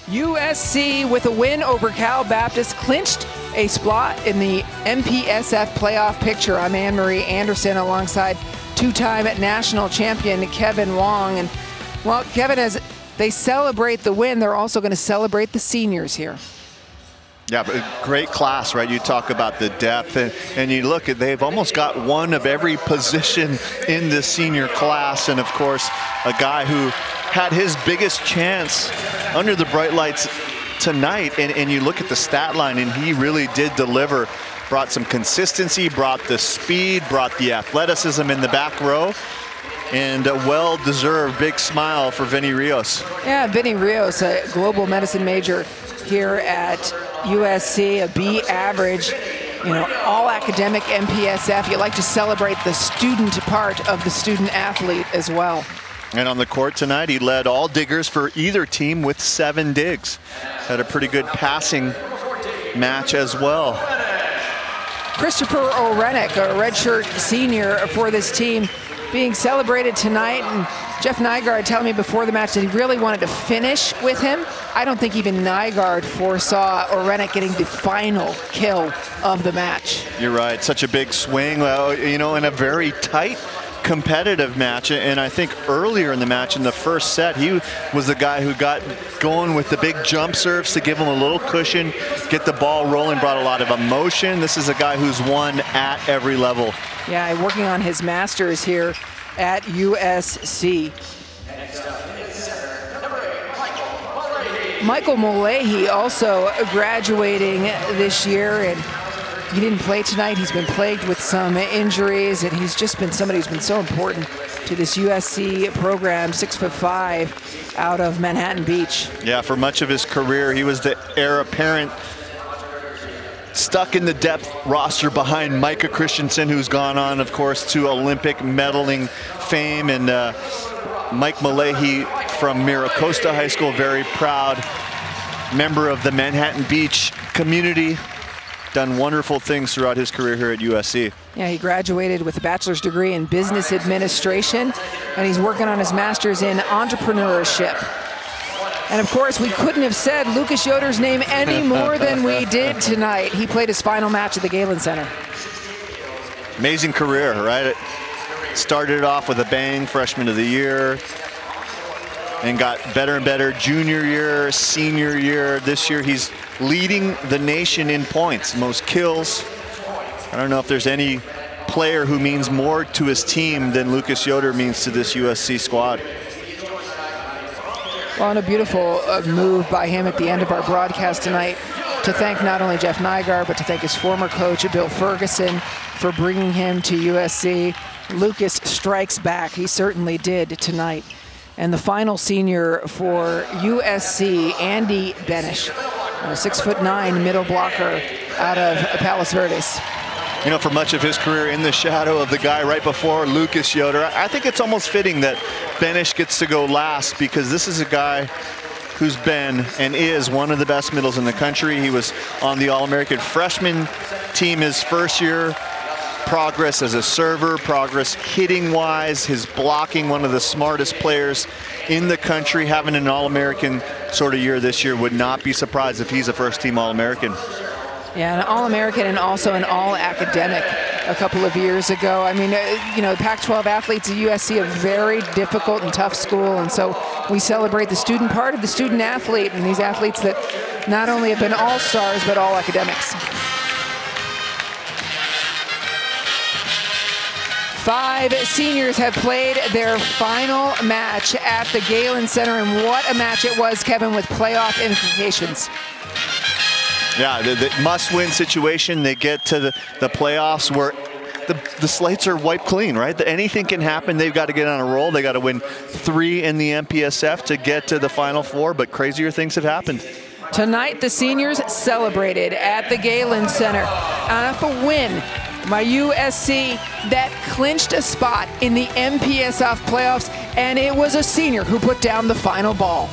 USC with a win over Cal Baptist clinched a spot in the MPSF playoff picture. I'm Anne-Marie Anderson alongside two-time national champion Kevin Wong. And well, Kevin, as they celebrate the win, they're also going to celebrate the seniors here. Yeah, but great class, right? You talk about the depth, and you look at, they've almost got one of every position in the senior class. And of course, a guy who had his biggest chance under the bright lights tonight. And you look at the stat line, and he really did deliver. Brought some consistency, brought the speed, brought the athleticism in the back row. And a well-deserved big smile for Vinny Rios. Yeah, Vinny Rios, a global medicine major here at USC, a B average, all academic MPSF. You like to celebrate the student part of the student athlete as well. And on the court tonight, he led all diggers for either team with 7 digs. Had a pretty good passing match as well. Christopher Rennick, a redshirt senior for this team, being celebrated tonight. And Jeff Nygaard telling me before the match that he really wanted to finish with him. I don't think even Nygaard foresaw Rennick getting the final kill of the match. You're right, such a big swing, in a very tight, competitive match. And I think earlier in the match, in the first set, he was the guy who got going with the big jump serves to give him a little cushion, get the ball rolling, brought a lot of emotion. This is a guy who's won at every level. Yeah, working on his masters here at USC. Michael Mullehy also graduating this year, and he didn't play tonight. He's been plagued with some injuries, and he's just been somebody who's been so important to this USC program, 6'5", out of Manhattan Beach. Yeah, for much of his career, he was the heir apparent, stuck in the depth roster behind Micah Christensen, who's gone on, of course, to Olympic medaling fame. And Mike Mullehy from Miracosta High School, very proud member of the Manhattan Beach community. Done wonderful things throughout his career here at USC. Yeah, he graduated with a bachelor's degree in business administration, and he's working on his master's in entrepreneurship. And of course, we couldn't have said Lucas Yoder's name any more than we did tonight. He played his final match at the Galen Center. Amazing career, right? It started off with a bang, freshman of the year, and got better and better junior year, senior year. This year, he's leading the nation in points, most kills. I don't know if there's any player who means more to his team than Lucas Yoder means to this USC squad. Well, and a beautiful move by him at the end of our broadcast tonight to thank not only Jeff Nygaard, but to thank his former coach, Bill Ferguson, for bringing him to USC. Lucas strikes back. He certainly did tonight. And the final senior for USC, Andy Benish, 6'9", middle blocker out of Palos Verdes. For much of his career in the shadow of the guy right before, Lucas Yoder, I think it's almost fitting that Benish gets to go last, because this is a guy who's been and is one of the best middles in the country. He was on the All-American freshman team his first year. Progress as a server, progress hitting-wise, his blocking, one of the smartest players in the country. Having an All-American sort of year this year, would not be surprised if he's a first-team All-American. Yeah, an All-American and also an All-Academic a couple of years ago. I mean, Pac-12 athletes at USC, a very difficult and tough school, and so we celebrate the student part of the student athlete, and these athletes that not only have been all-stars, but all-academics. 5 seniors have played their final match at the Galen Center, and what a match it was, Kevin, with playoff implications. Yeah, the must-win situation. They get to the playoffs where the slates are wiped clean, right? Anything can happen. They've got to get on a roll. They got to win 3 in the MPSF to get to the Final Four, but crazier things have happened. Tonight, the seniors celebrated at the Galen Center off a win by USC that clinched a spot in the MPSF playoffs, and it was a senior who put down the final ball.